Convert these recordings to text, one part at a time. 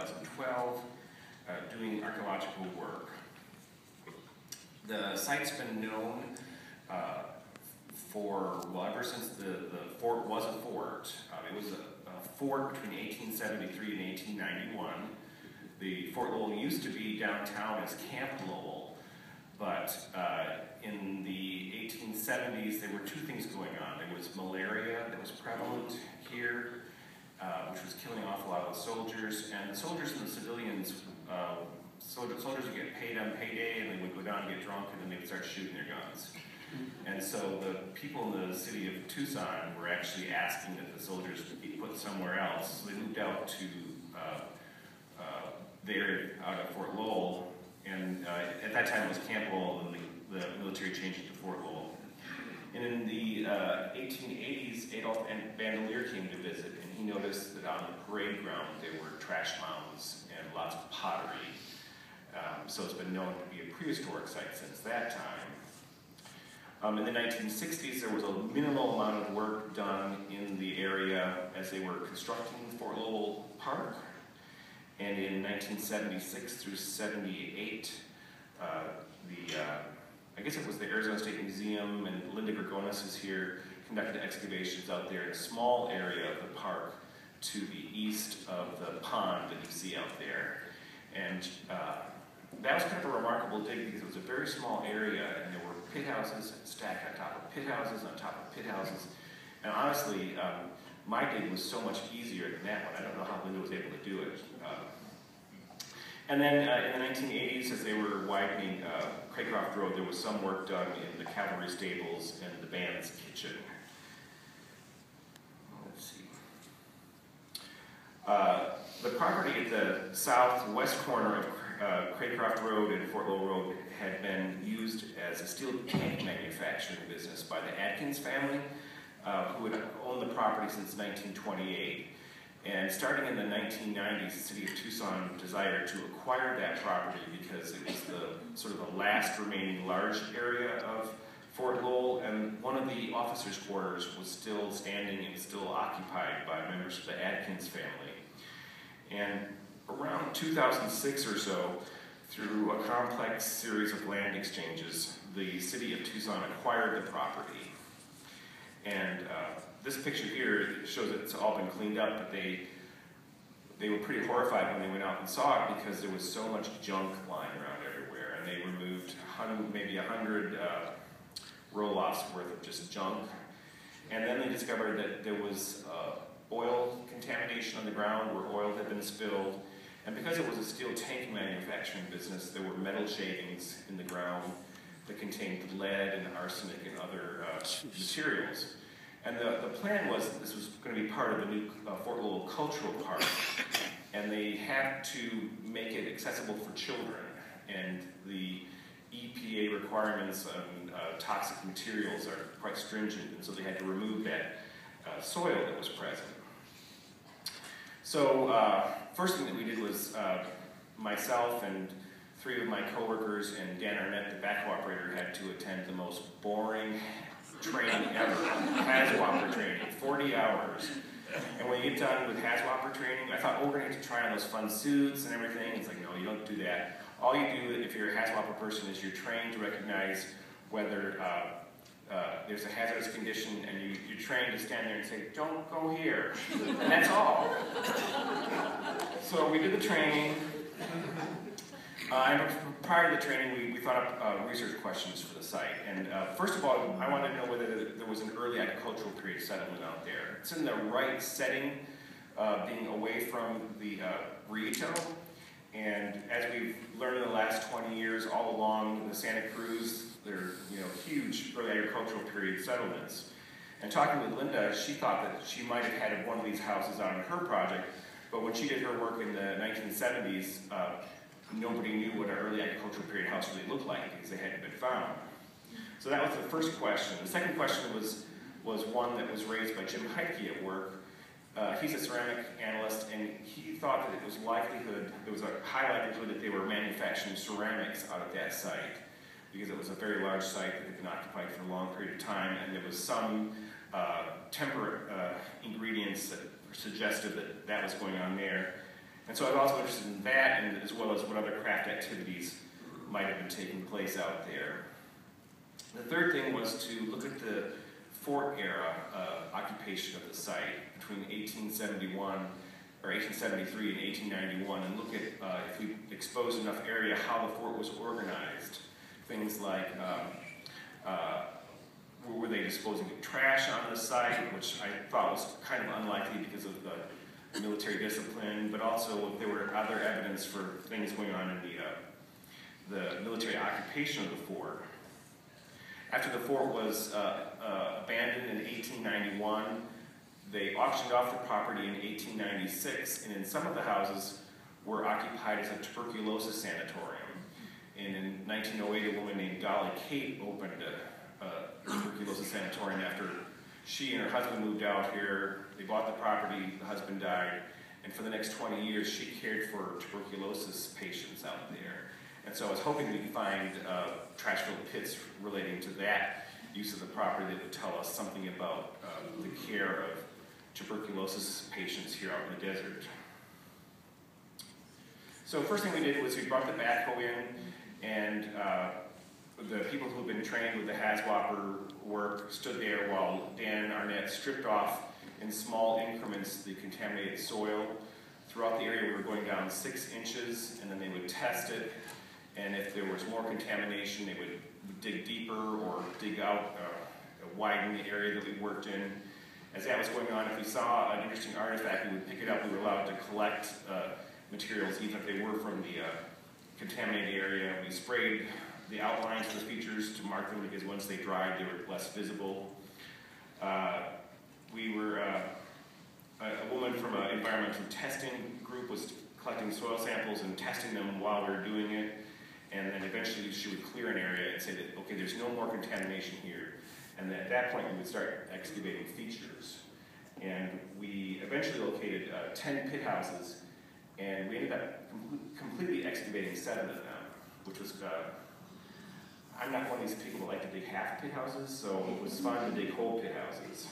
2012, doing archaeological work. The site's been known ever since the fort was a fort. It was a fort between 1873 and 1891. The Fort Lowell used to be downtown as Camp Lowell, but in the 1870s there were two things going on. There was malaria that was prevalent here, which was killing an awful lot of the soldiers, and the soldiers and the civilians, soldiers would get paid on payday, and they would go down and get drunk, and then they would start shooting their guns. And so the people in the city of Tucson were actually asking that the soldiers be put somewhere else. So they moved out to there out of Fort Lowell, and at that time it was Camp Lowell, and the military changed it to Fort Lowell. And in the 1880s, Adolph Bandelier came to visit, and he noticed that on the parade ground there were trash mounds and lots of pottery. So it's been known to be a prehistoric site since that time. In the 1960s, there was a minimal amount of work done in the area as they were constructing Fort Lowell Park. And in 1976 through 78, I guess it was the Arizona State Museum, and Linda Gregonis is here, conducted excavations out there in a small area of the park to the east of the pond that you see out there. And that was kind of a remarkable dig because it was a very small area, and there were pit houses stacked on top of pit houses on top of pit houses. And honestly, my dig was so much easier than that one. I don't know how Linda was able to do it. And then in the 1980s, as they were widening Craycroft Road, there was some work done in the cavalry stables and the band's kitchen. Let's see. The property at the southwest corner of Craycroft Road and Fort Lowell Road had been used as a steel tank manufacturing business by the Atkins family, who had owned the property since 1928. And starting in the 1990s, the city of Tucson desired to acquire that property because it was the sort of the last remaining large area of Fort Lowell, and one of the officers' quarters was still standing and still occupied by members of the Atkins family. And around 2006 or so, through a complex series of land exchanges, the city of Tucson acquired the property. And this picture here shows that it's all been cleaned up, but they were pretty horrified when they went out and saw it because there was so much junk lying around everywhere. And they removed maybe 100 roll-offs worth of just junk. And then they discovered that there was oil contamination on the ground where oil had been spilled. And because it was a steel tank manufacturing business, there were metal shavings in the ground that contained lead and arsenic and other materials. And the plan was that this was going to be part of the new Fort Lowell Cultural Park, and they had to make it accessible for children. And the EPA requirements on toxic materials are quite stringent, and so they had to remove that soil that was present. So first thing that we did was myself and 3 of my coworkers and Dan Arnett, the backhoe operator, had to attend the most boring training ever, HAZWOPER training, 40 hours. And when you get done with HAZWOPER training, I thought, oh, we're going to get to try on those fun suits and everything. It's like, no, you don't do that. All you do, if you're a HAZWOPER person, is you're trained to recognize whether there's a hazardous condition, and you're trained to stand there and say, don't go here. And that's all. So we did the training. And prior to the training, we thought up research questions for the site. And first of all, I wanted to know whether there was an early agricultural period settlement out there. It's in the right setting, being away from the Rito. And as we've learned in the last 20 years, all along the Santa Cruz, there are huge early agricultural period settlements. And talking with Linda, she thought that she might have had one of these houses on her project, but when she did her work in the 1970s, nobody knew what an early agricultural period house really looked like because they hadn't been found. So that was the first question. The second question was one that was raised by Jim Heidke at work. He's a ceramic analyst, and he thought that there was a high likelihood that they were manufacturing ceramics out of that site because it was a very large site that had been occupied for a long period of time, and there was some temperate ingredients that suggested that that was going on there. And so I was also interested in that, and as well as what other craft activities might have been taking place out there. The third thing was to look at the fort era occupation of the site between 1873 and 1891, and look at, if we exposed enough area, how the fort was organized. Things like, were they disposing of trash on the site, which I thought was kind of unlikely because of the military discipline, but also if there were other evidence for things going on in the military occupation of the fort. After the fort was abandoned in 1891, they auctioned off the property in 1896, and in some of the houses were occupied as a tuberculosis sanatorium. And in 1908, a woman named Dolly Kate opened a tuberculosis sanatorium after she and her husband moved out here. They bought the property, the husband died, and for the next 20 years, she cared for tuberculosis patients out there. And so I was hoping we could find trash-filled pits relating to that use of the property that would tell us something about the care of tuberculosis patients here out in the desert. So first thing we did was we brought the backhoe in, and the people who had been trained with the HAZWOPER work stood there while Dan and Arnett stripped off in small increments the contaminated soil. Throughout the area we were going down 6 inches, and then they would test it, and if there was more contamination they would dig deeper or dig out, widen the area that we worked in. As that was going on, if we saw an interesting artifact, we would pick it up. We were allowed to collect materials, even if they were from the contaminated area. We sprayed the outlines for the features to mark them because once they dried, they were less visible. A woman from an environmental testing group was collecting soil samples and testing them while we were doing it. And then eventually she would clear an area and say that, okay, there's no more contamination here. And at that point, we would start excavating features. And we eventually located 10 pit houses, and we ended up completely excavating 7 of them, which was, I'm not one of these people that like to dig half pit houses, so it was fun to dig whole pit houses,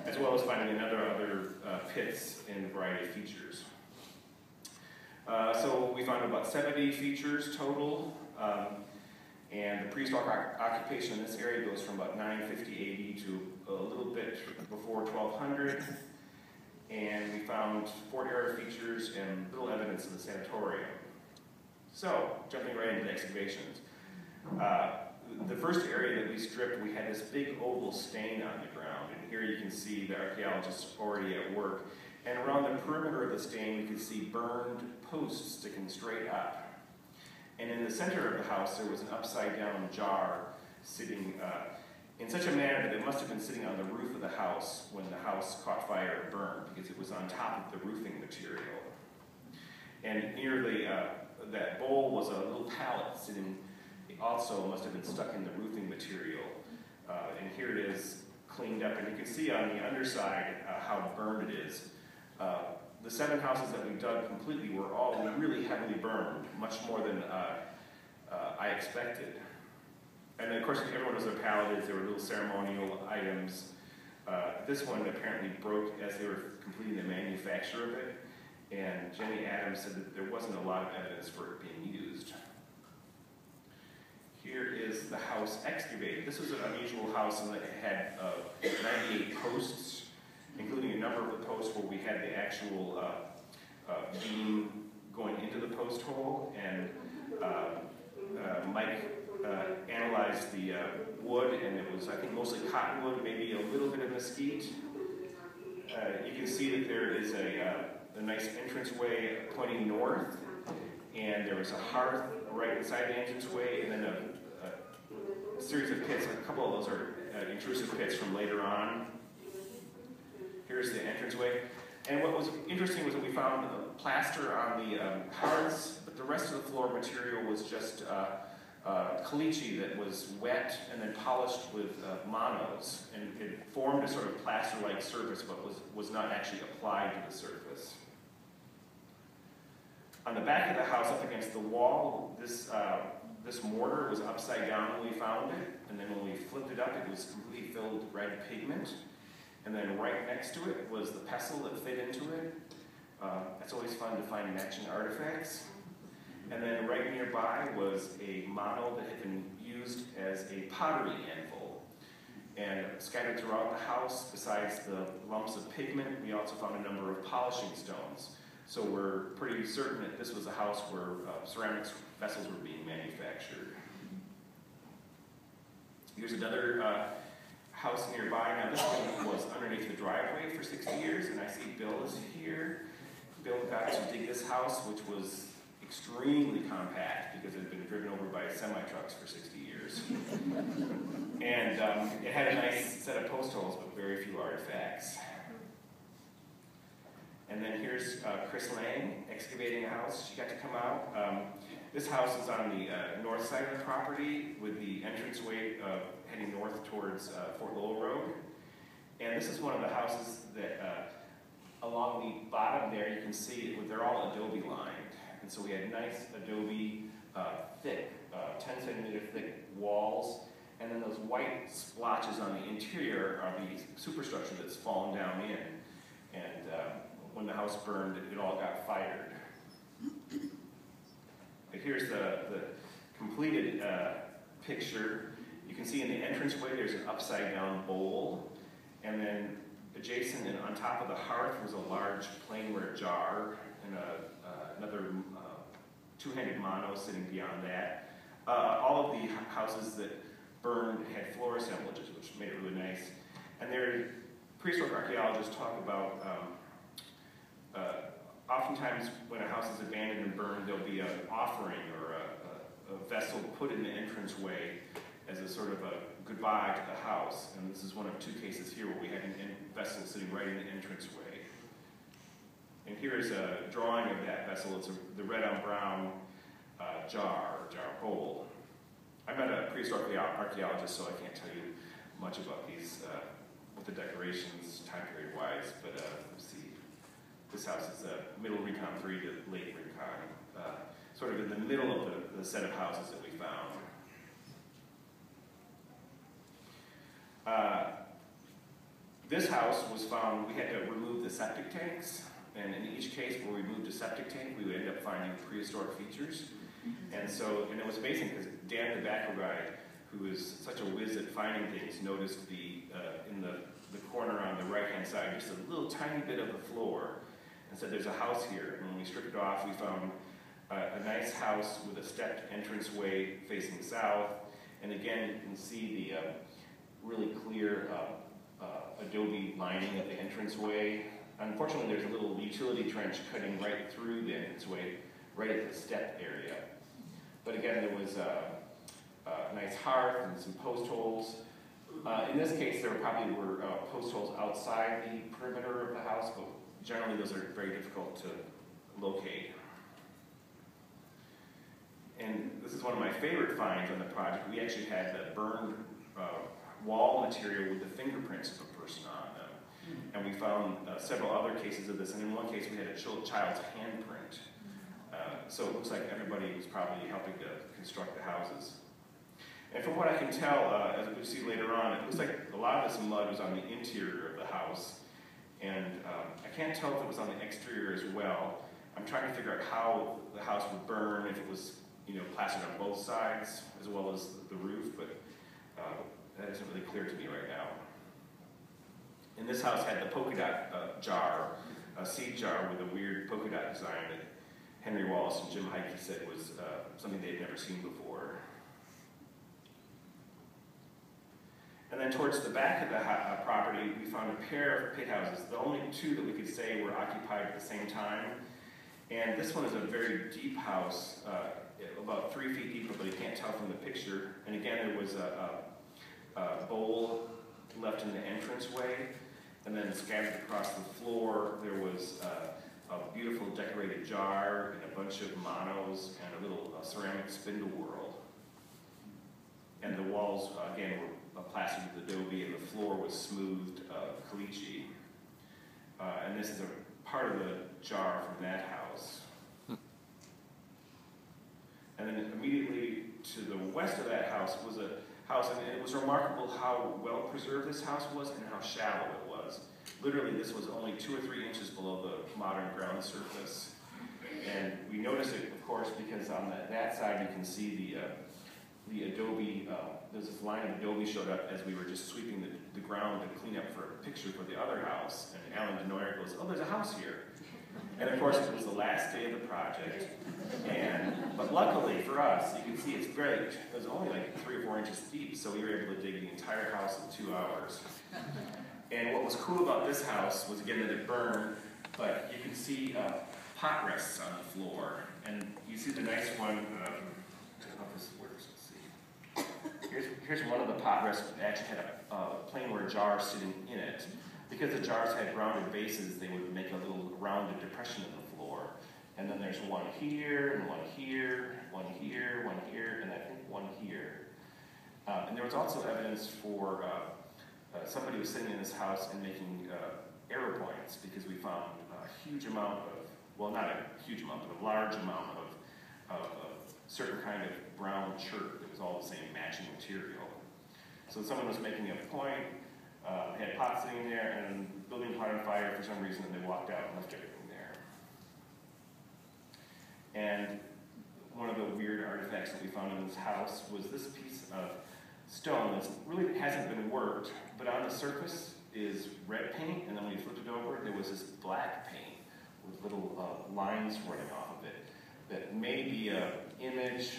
as well as finding other pits in a variety of features. So we found about 70 features total. And the prehistoric occupation in this area goes from about 950 AD to a little bit before 1200. And we found fort-era features and little evidence of the sanatorium. So, jumping right into the excavations. The first area that we stripped, we had this big oval stain on the ground. And here you can see the archaeologists already at work. And around the perimeter of the stain, we could see burned posts sticking straight up. And in the center of the house, there was an upside-down jar sitting in such a manner that it must have been sitting on the roof of the house when the house caught fire and burned, because it was on top of the roofing material. And near that bowl was a little pallet sitting, it also must have been stuck in the roofing material. And here it is, cleaned up, and you can see on the underside how burned it is. The 7 houses that we dug completely were all really heavily burned, much more than I expected. And then, of course, everyone knows what a pallet is. There were little ceremonial items. This one apparently broke as they were completing the manufacture of it. And Jenny Adams said that there wasn't a lot of evidence for it being used. Here is the house excavated. This was an unusual house in that it had 98 posts, including a number of the posts where we had the actual beam going into the post hole, and Mike analyzed the wood, and it was, I think, mostly cottonwood, maybe a little bit of mesquite. You can see that there is a nice entranceway pointing north, and there was a hearth right inside the entranceway, and then a series of pits. A couple of those are intrusive pits from later on. Here's the entranceway. And what was interesting was that we found plaster on the hearths, but the rest of the floor material was just caliche that was wet and then polished with monos. And it formed a sort of plaster-like surface, but was not actually applied to the surface. On the back of the house, up against the wall, this mortar was upside down when we found it, and then when we flipped it up, it was completely filled with red pigment. And then right next to it was the pestle that fit into it. It's always fun to find matching artifacts. And then right nearby was a model that had been used as a pottery anvil. And scattered throughout the house, besides the lumps of pigment, we also found a number of polishing stones. So we're pretty certain that this was a house where ceramics vessels were being manufactured. Here's another house nearby. Now this one was underneath the driveway for 60 years, and I see Bill is here. Bill got to dig this house, which was extremely compact because it had been driven over by semi-trucks for 60 years. And it had a nice set of post holes, but very few artifacts. And then here's Chris Lang excavating a house. She got to come out. This house is on the north side of the property with the entranceway heading north towards Fort Lowell Road. And this is one of the houses that along the bottom there you can see they're all adobe lined. And so we had nice adobe thick, 10 centimeter thick walls. And then those white splotches on the interior are the superstructure that's fallen down in. And when the house burned, it all got fired. But here's the completed picture. You can see in the entranceway there's an upside down bowl. And then adjacent and on top of the hearth was a large plainware jar and another two-handed mono sitting beyond that. All of the houses that burned had floor assemblages, which made it really nice. And there, prehistoric archaeologists talk about oftentimes when a house is abandoned and burned, there'll be an offering or a vessel put in the entranceway as a sort of a goodbye to the house. And this is one of two cases here where we had a vessel sitting right in the entranceway. And here is a drawing of that vessel. It's the red on brown jar bowl. I'm not a prehistoric archaeologist, so I can't tell you much about these, what the decorations time period wise, but let's see. This house is middle Recon 3 to late Recon, sort of in the middle of the set of houses that we found. This house was found, we had to remove the septic tanks, and in each case where we moved a septic tank, we would end up finding prehistoric features. And it was amazing because Dan, the backer guy, who is such a whiz at finding things, noticed in the corner on the right-hand side, just a little tiny bit of the floor, and said, there's a house here. And when we stripped it off, we found a nice house with a stepped entranceway facing south. And again, you can see the really clear adobe lining of the entranceway. Unfortunately, there's a little utility trench cutting right through the entranceway, right at the step area. But again, there was a nice hearth and some post holes. In this case, there probably were post holes outside the perimeter of the house, but generally those are very difficult to locate. And this is one of my favorite finds on the project. We actually had the burned wall material with the fingerprints of a person on them. And we found several other cases of this, and in one case we had a child's handprint. So it looks like everybody was probably helping to construct the houses. And from what I can tell, as we'll see later on, it looks like a lot of this mud was on the interior of the house. And I can't tell if it was on the exterior as well. I'm trying to figure out how the house would burn, if it was plastered on both sides, as well as the roof, but that isn't really clear to me right now. And this house had the polka dot jar, a seed jar with a weird polka dot design that Henry Wallace and Jim Heike said was something they had never seen before. And then towards the back of the property, we found a pair of pit houses, the only two that we could say were occupied at the same time. And this one is a very deep house, about 3 feet deep, but you can't tell from the picture. And again, there was a bowl left in the entranceway, and then scattered across the floor, there was a beautiful decorated jar and a bunch of monos and a little ceramic spindle whorl. And the walls, again, were plastered with adobe, and the floor was smoothed caliche. And this is a part of the jar from that house. And then immediately to the west of that house was a house, and it was remarkable how well preserved this house was and how shallow it was. was. Literally, this was only 2 or 3 inches below the modern ground surface. And we noticed it, of course, because on that side you can see the adobe, there's this line of adobe showed up as we were just sweeping the ground to clean up for a picture for the other house. And Alan Denoyer goes, "Oh, there's a house here." And of course, it was the last day of the project. But luckily for us, you can see it's great. It was only like 3 or 4 inches deep, so we were able to dig the entire house in 2 hours. And what was cool about this house was, again, that it burned, but you can see pot rests on the floor. And you see the nice one, I don't know if this works, let's see. Here's one of the pot rests that actually had a plainware jar sitting in it. Because the jars had rounded bases, they would make a little rounded depression in the floor. And then there's one here, and one here, one here, one here, and I think one here. And there was also evidence for somebody was sitting in this house and making arrow points, because we found a huge amount of, well, not a huge amount, but a large amount of certain kind of brown chert that was all the same matching material. So someone was making a point, had pots sitting there, and the building caught on fire for some reason, and they walked out and left everything there. And one of the weird artifacts that we found in this house was this piece of stone that really hasn't been worked, but on the surface is red paint, and then when you flipped it over, there was this black paint with little lines running off of it that may be an image,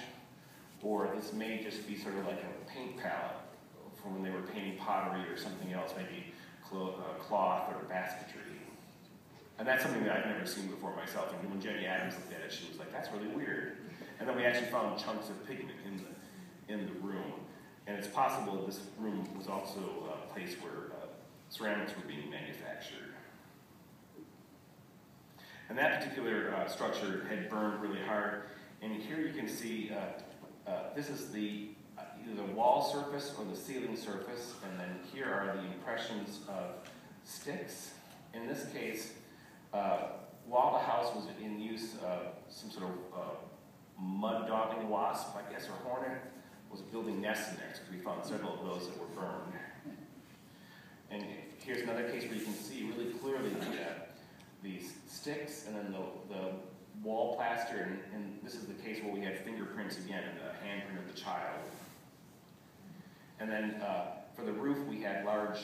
or this may just be sort of like a paint palette from when they were painting pottery or something else, maybe cloth or basketry. And that's something that I've never seen before myself. And when Jenny Adams looked at it, she was like, "That's really weird." And then we actually found chunks of pigment in the room. And it's possible that this room was also a place where ceramics were being manufactured. And that particular structure had burned really hard. And here you can see, this is either the wall surface or the ceiling surface, and then here are the impressions of sticks. In this case, while the house was in use, some sort of mud-dogging wasp, I guess, or hornet, was building nests in there, because we found several of those that were burned. And here's another case where you can see really clearly the sticks and then the wall plaster, and this is the case where we had fingerprints again and the handprint of the child. And then for the roof, we had large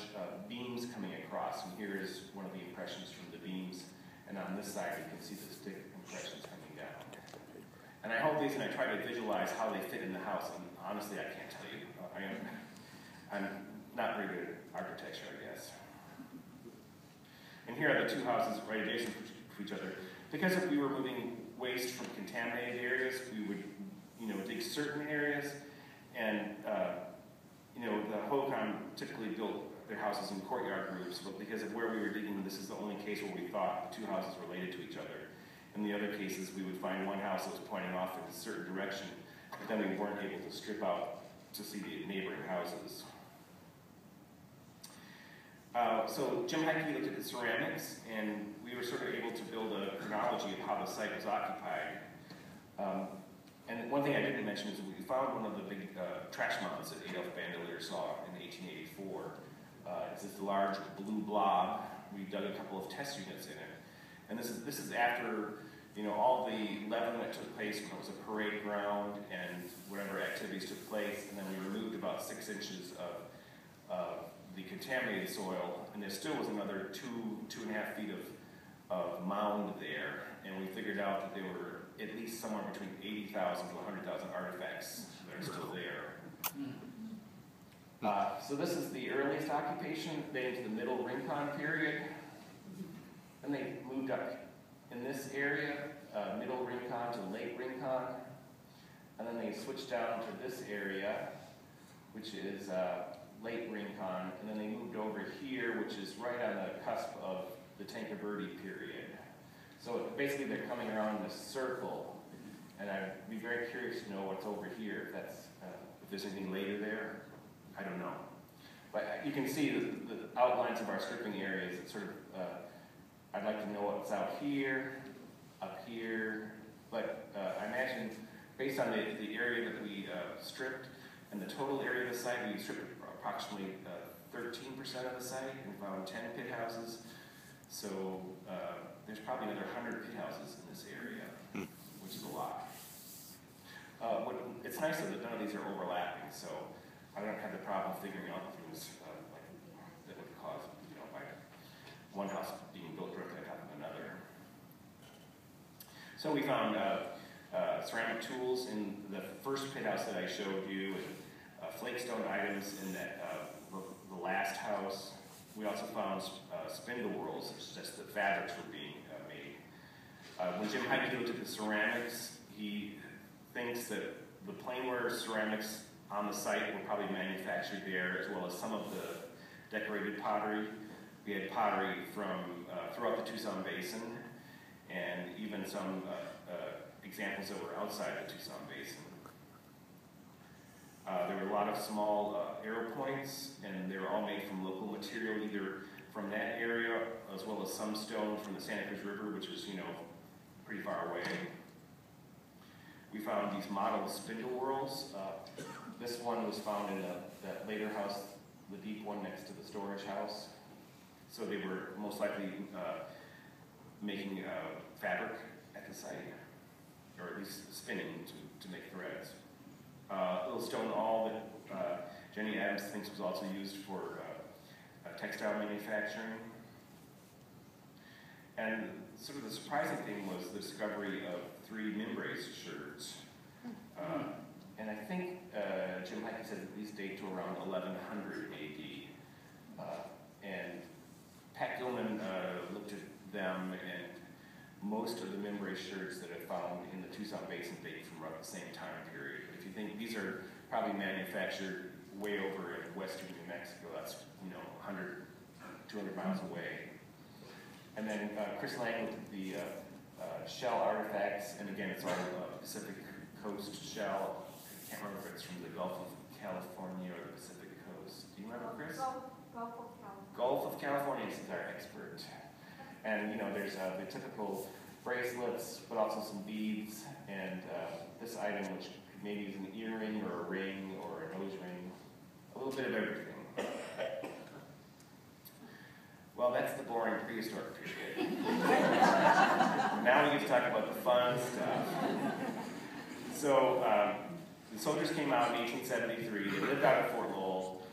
beams coming across, and here is one of the impressions from the beams. And on this side, you can see the stick impressions coming down. And I hold these and I try to visualize how they fit in the house, and honestly, I can't tell you. I'm not very good at architecture, I guess. And here are the 2 houses right adjacent to each other. Because if we were moving waste from contaminated areas, we would, dig certain areas, and the Holcomb typically built their houses in courtyard groups, but because of where we were digging, this is the only case where we thought the 2 houses related to each other. In the other cases, we would find one house that was pointing off in a certain direction, but then we weren't able to strip out to see the neighboring houses. So Jim Heike looked at the ceramics, and we were sort of able to build a chronology of how the site was occupied. And one thing I didn't mention is we found one of the big trash mounds that Adolf Bandelier saw in 1884. It's this large blue blob. We dug a couple of test units in it. And this is after all the leveling that took place when it was a parade ground and whatever activities took place, and then we removed about 6 inches of the contaminated soil, and there still was another 2.5 feet of mound there, and we figured out that there were at least somewhere between 80,000 to 100,000 artifacts that are still there. So this is the earliest occupation, into the middle Rincon period. Then they moved up in this area, middle Rincon to late Rincon, and then they switched down to this area, which is late Rincon, and then they moved over here, which is right on the cusp of the Tankerverde period. So basically they're coming around in a circle, and I'd be very curious to know what's over here, if there's anything later there. I don't know. But you can see the outlines of our stripping areas. It's sort of, I'd like to know what's out here, up here, but I imagine based on the area that we stripped and the total area of the site, we stripped approximately 13% of the site and found 10 pit houses. So there's probably another 100 pit houses in this area, which is a lot. It's nice that none of these are overlapping, so I don't have the problem figuring out things that would cause, by one house being built directly on top of another. So we found ceramic tools in the first pit house that I showed you, and flakestone items in that the last house. We also found spindle whorls, just the fabrics were being made. When Jim Heike looked at the ceramics, he thinks that the planeware ceramics on the site were probably manufactured there, as well as some of the decorated pottery. We had pottery from throughout the Tucson Basin, and even some examples that were outside the Tucson Basin. There were a lot of small arrow points, and they were all made from local material, either from that area, as well as some stone from the Santa Cruz River, which was, pretty far away. We found these model spindle whorls. This one was found in that later house, the deep one next to the storage house. So they were most likely making fabric at the site, or at least spinning to make threads. Little stone awl that Jenny Adams thinks was also used for textile manufacturing. And sort of the surprising thing was the discovery of 3 membrace sherds. And I think Jim Heike said that these date to around 1100 AD. And Pat Gilman looked at them, and most of the membrace sherds that are found in the Tucson Basin date from around the same time period. If you think these are probably manufactured way over in western New Mexico, that's 100, 200 miles away. And then Chris Lang looked at the shell artifacts, and again, it's all Pacific Coast shell. I can't remember if it's from the Gulf of California or the Pacific Coast. Do you remember, Chris? Gulf of California. Gulf of California is our expert. And there's the typical bracelets, but also some beads, and this item, which maybe is an earring or a ring or a nose ring, a little bit of everything. Well, that's the boring prehistoric period. Now we get to talk about the fun stuff. So the soldiers came out in 1873. They lived out at Fort Lowell.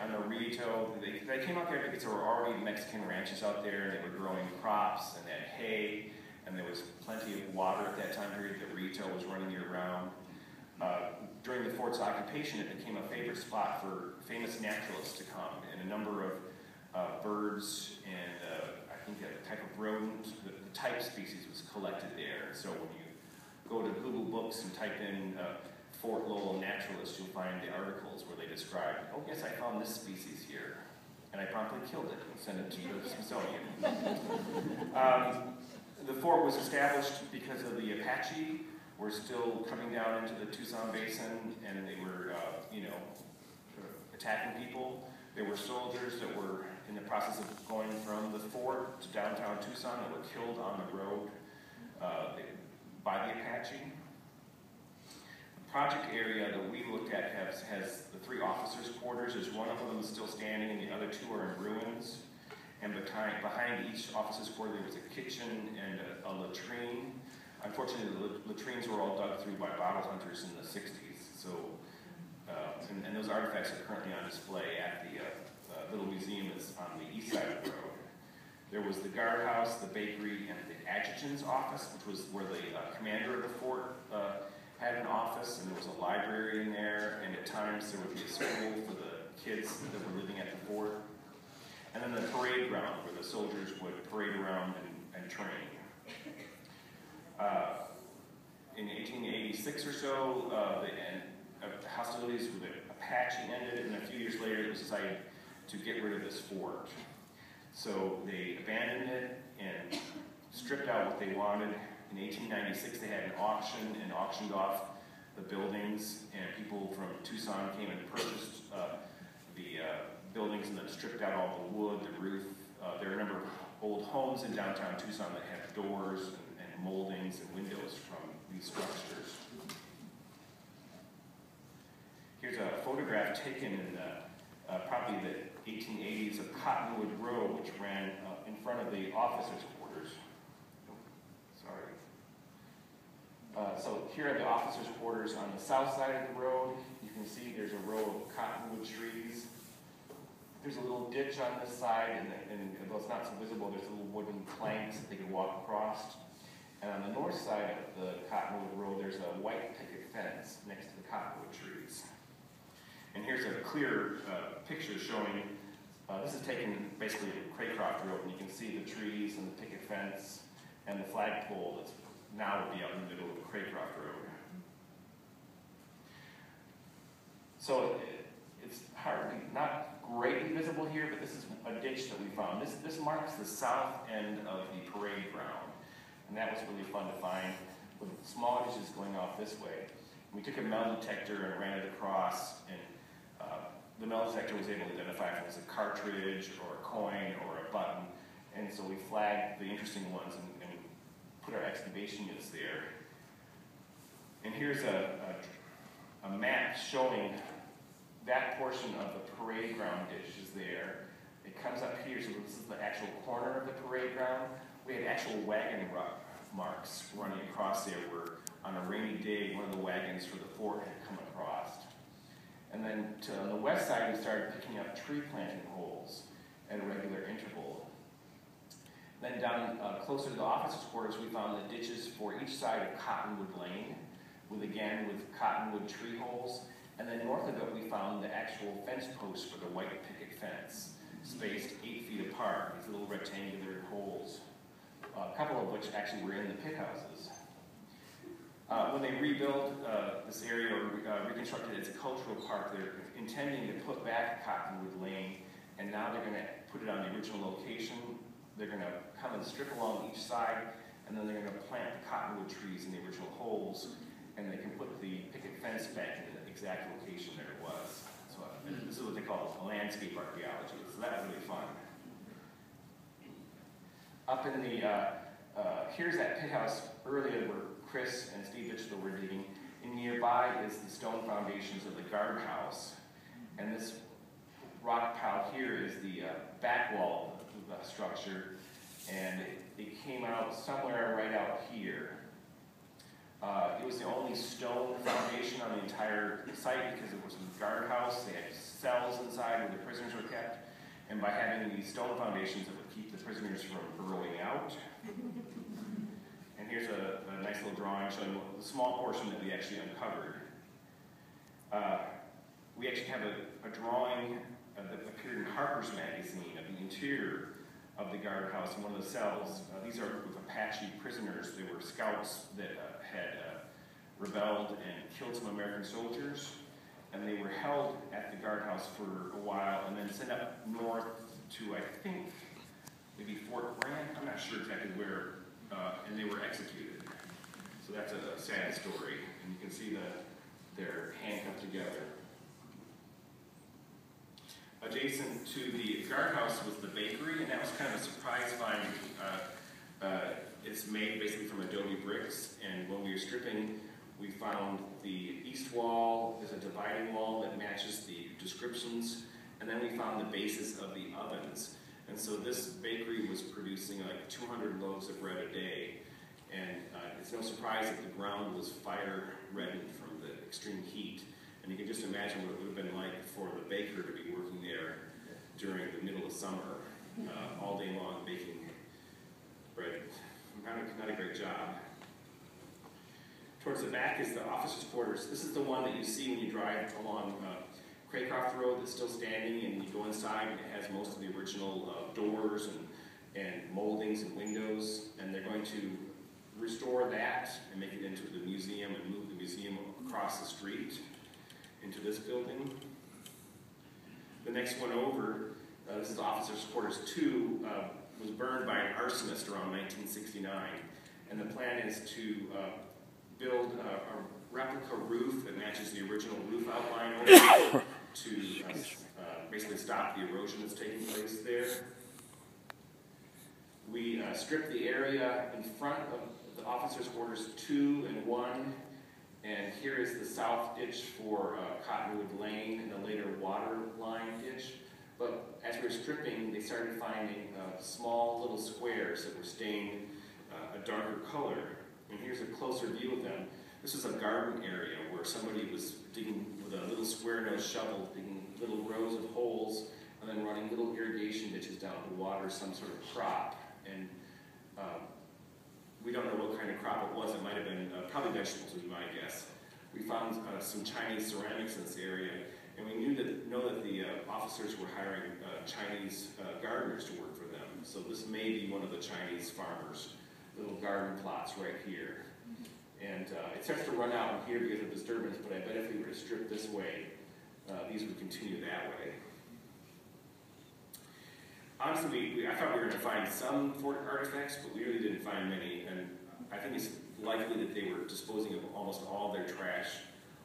On the Rito, they came out there because there were already Mexican ranches out there, and they were growing crops, and they had hay, and there was plenty of water at that time period. The Rito was running year-round. During the fort's occupation, it became a favorite spot for famous naturalists to come, and a number of birds and I think a type of rodent, the type species was collected there. So when you go to Google Books and type in Fort Lowell naturalist, you'll find the articles where they describe, oh yes, I found this species here, and I promptly killed it and sent it to the Smithsonian. The fort was established because of the Apache were still coming down into the Tucson Basin, and they were, attacking people. There were soldiers that were in the process of going from the fort to downtown Tucson that were killed on the road by the Apache. The project area that we looked at has the 3 officers' quarters. There's one of them still standing, and the other 2 are in ruins. And behind each officer's quarter, there was a kitchen and a latrine. Unfortunately, the latrines were all dug through by bottle hunters in the 60s. So, and those artifacts are currently on display at the little museum that's on the east side of the road. There was the guardhouse, the bakery, and the adjutant's office, which was where the commander of the fort had an office, and there was a library in there, and at times there would be a school for the kids that were living at the fort. And then the parade ground, where the soldiers would parade around and train. In 1886 or so, the hostilities with the Apache ended, and a few years later it was decided to get rid of this fort. So they abandoned it and stripped out what they wanted. In 1896 they had an auction and auctioned off the buildings, and people from Tucson came and purchased the buildings and then stripped out all the wood, the roof. There are a number of old homes in downtown Tucson that have doors and moldings and windows from these structures. Here's a photograph taken in probably the 1880s, of Cottonwood Road, which ran in front of the officers' quarters. Sorry. So here are the officers' quarters on the south side of the road. You can see there's a row of cottonwood trees. There's a little ditch on this side, and though it's not so visible, there's little wooden planks that they can walk across. And on the north side of the Cottonwood Road, there's a white picket fence next to the cottonwood trees. And here's a clear picture showing, this is taken basically at Craycroft Road, and you can see the trees and the picket fence and the flagpole that's now would be out in the middle of Craycroft Road. So it's hardly, not greatly visible here, but this is a ditch that we found. This marks the south end of the parade ground, and that was really fun to find, with small ditches going off this way. We took a metal detector and ran it across, and the metal detector was able to identify if it was a cartridge or a coin or a button, and so we flagged the interesting ones and put our excavation units there. And here's a map showing that portion of the parade ground ditch is there. It comes up here, so this is the actual corner of the parade ground. We had actual wagon marks running across there where on a rainy day, one of the wagons for the fort had come across. And then on the west side, we started picking up tree planting holes at a regular interval. Then down closer to the officers' quarters, we found the ditches for each side of Cottonwood Lane, with cottonwood tree holes. And then north of it, we found the actual fence posts for the white picket fence, spaced 8 feet apart, these little rectangular holes, a couple of which actually were in the pit houses. When they rebuilt this area, or reconstructed it as a cultural park, they're intending to put back Cottonwood Lane, and now they're going to put it on the original location. They're going to come and strip along each side, and then they're going to plant the cottonwood trees in the original holes, and they can put the picket fence back in the exact location that it was. So this is what they call landscape archaeology. So that was really fun. Up in the, here's that pit house earlier where Chris and Steve Bitchell were digging, and nearby is the stone foundations of the guardhouse. And this rock pile here is the back wall of the structure, and it came out somewhere right out here. It was the only stone foundation on the entire site because it was a guardhouse. They had cells inside where the prisoners were kept, and by having these stone foundations, it would keep the prisoners from burrowing out. And here's a nice little drawing showing the small portion that we actually uncovered. We actually have a drawing that appeared in Harper's Magazine of the interior of the guardhouse in one of the cells. These are with Apache prisoners. They were scouts that had rebelled and killed some American soldiers, and they were held at the guardhouse for a while and then sent up north to, I think, maybe Fort Grant. I'm not sure exactly where, and they were executed. So that's a sad story, and you can see that they're handcuffed together. Adjacent to the guardhouse was the bakery, and that was kind of a surprise finding. It's made basically from adobe bricks, and when we were stripping, we found the east wall is a dividing wall that matches the descriptions, and then we found the basis of the ovens. And so this bakery was producing like 200 loaves of bread a day, and it's no surprise that the ground was fire-reddened from the extreme heat. And you can just imagine what it would have been like for the baker to be working there during the middle of summer, all day long baking bread. Not a great job. Towards the back is the officers' quarters. This is the one that you see when you drive along Craycroft Road that's still standing, and you go inside and it has most of the original doors and moldings and windows, and they're going to restore that and make it into the museum and move the museum across the street into this building. The next one over, this is Officers' Quarters 2, was burned by an arsonist around 1969, and the plan is to build a replica roof that matches the original roof outline over to basically stop the erosion that's taking place there. We stripped the area in front of the Officers' Quarters 2 and 1, And here is the south ditch for Cottonwood Lane and the later water line ditch. But as we were stripping, they started finding small little squares that were stained a darker color. And here's a closer view of them. This is a garden area where somebody was digging with a little square-nosed shovel, digging little rows of holes, and then running little irrigation ditches down to water some sort of crop. And we don't know what kind of crop it was. It might have been probably vegetables, would be my guess. We found some Chinese ceramics in this area, and we know that the officers were hiring Chinese gardeners to work for them. So this may be one of the Chinese farmers' little garden plots right here. And it starts to run out in here because of disturbance, but I bet if we were to strip this way, these would continue that way. Honestly, I thought we were going to find some fort artifacts, but we really didn't find many. And I think it's likely that they were disposing of almost all their trash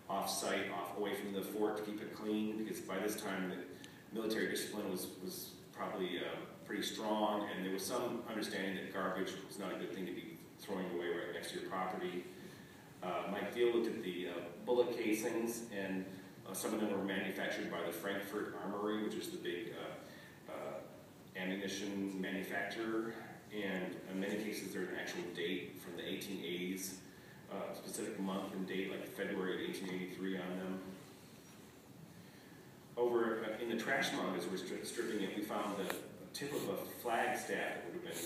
off-site, away from the fort to keep it clean, because by this time the military discipline was probably pretty strong, and there was some understanding that garbage was not a good thing to be throwing away right next to your property. Mike Thiel looked at the bullet casings, and some of them were manufactured by the Frankfurt Armory, which is the big ammunition manufacturer, and in many cases there's an actual date from the 1880s, a specific month and date, like February 1883 on them. Over in the trash mound, as we're stripping it, we found the tip of a flag staff that would have been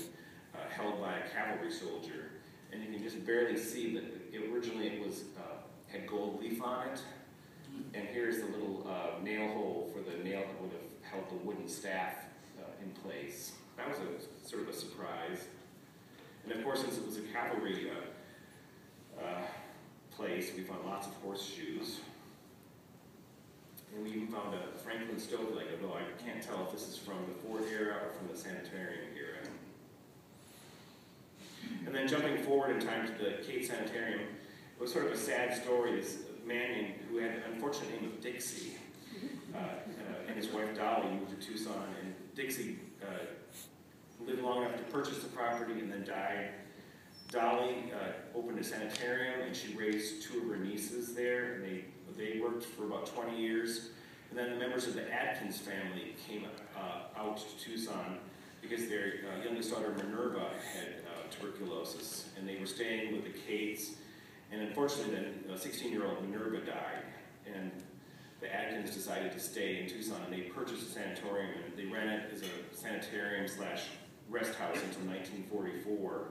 held by a cavalry soldier, and you can just barely see that originally it was had gold leaf on it, and here's the little nail hole for the nail that would have held the wooden staff in place. That was a sort of a surprise. And of course, since it was a cavalry place, we found lots of horseshoes. And we even found a Franklin stove leg, although I can't tell if this is from the fort era or from the sanitarium era. And then jumping forward in time to the Cape Sanitarium, it was sort of a sad story. This man who had an unfortunate name of Dixie, and his wife Dolly moved to Tucson, and Dixie lived long enough to purchase the property and then died. Dolly opened a sanitarium, and she raised two of her nieces there, and they worked for about 20 years. And then the members of the Atkins family came out to Tucson because their youngest daughter Minerva had tuberculosis, and they were staying with the Cates. And unfortunately, then 16-year-old Minerva died, and the Atkins decided to stay in Tucson, and they purchased a sanatorium, and they ran it as a sanitarium / rest house until 1944.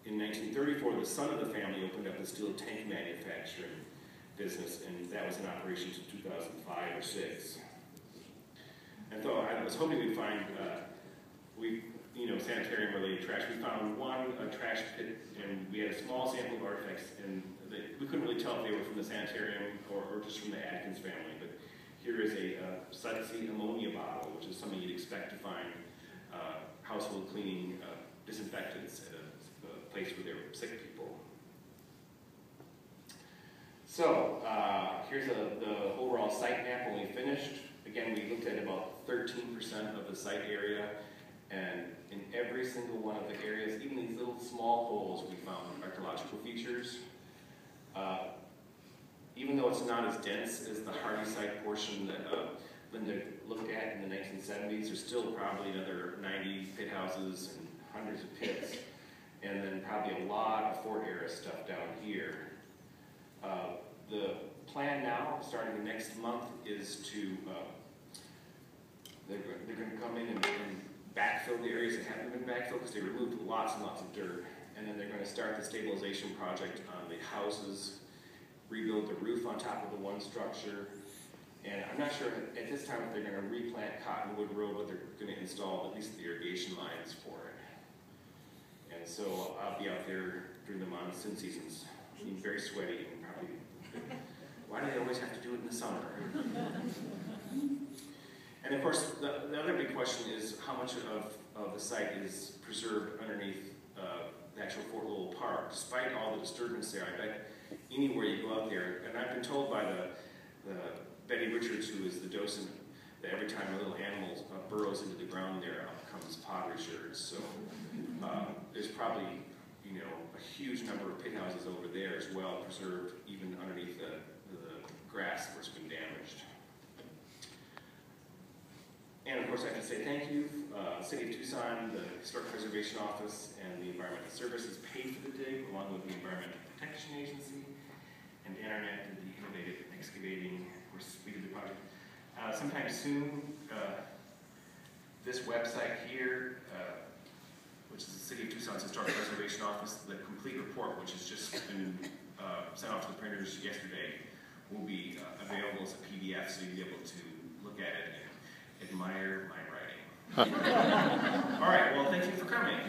In 1934, the son of the family opened up a steel tank manufacturing business, and that was in operation until 2005 or 6. And so I was hoping we'd find, sanitarium-related trash. We found one trash pit, and we had a small sample of artifacts, and we couldn't really tell if they were from the sanitarium or just from the Atkins family. But here is a Sudsy ammonia bottle, which is something you'd expect to find household cleaning disinfectants at a place where there were sick people. So here's the overall site map when we finished. Again, we looked at about 13% of the site area, and in every single one of the areas, even these little small holes, we found archaeological features. Even though it's not as dense as the Hardy site portion that Linda looked at in the 1970s, there's still probably another 90 pit houses and hundreds of pits, and then probably a lot of fort era stuff down here. The plan now, starting next month, is to they're going to come in and backfill the areas that haven't been backfilled because they removed lots and lots of dirt, and then they're going to start the stabilization project on the houses, rebuild the roof on top of the one structure, and I'm not sure at this time if they're going to replant Cottonwood Road, but they're going to install at least the irrigation lines for it. And so I'll be out there during the monsoon seasons, being very sweaty and probably, why do they always have to do it in the summer? And of course, the other big question is how much of the site is preserved underneath the actual Fort Lowell Park. Despite all the disturbance there, I bet anywhere you go out there, and I've been told by the Betty Richards, who is the docent, that every time a little animal burrows into the ground there, out comes pottery sherds. So there's probably, a huge number of pit houses over there as well, preserved even underneath the grass where it's been damaged. And of course, I have to say thank you. City of Tucson, the Historic Preservation Office, and the Environmental Services paid for the dig, along with the Environmental Protection Agency, and Internet did the innovative excavating. Of course, we did the project. Sometime soon, this website here, which is the City of Tucson's Historic Preservation Office, the complete report, which has just been sent off to the printers yesterday, will be available as a PDF, so you'll be able to look at it and admire my writing. All right, well, thank you for coming.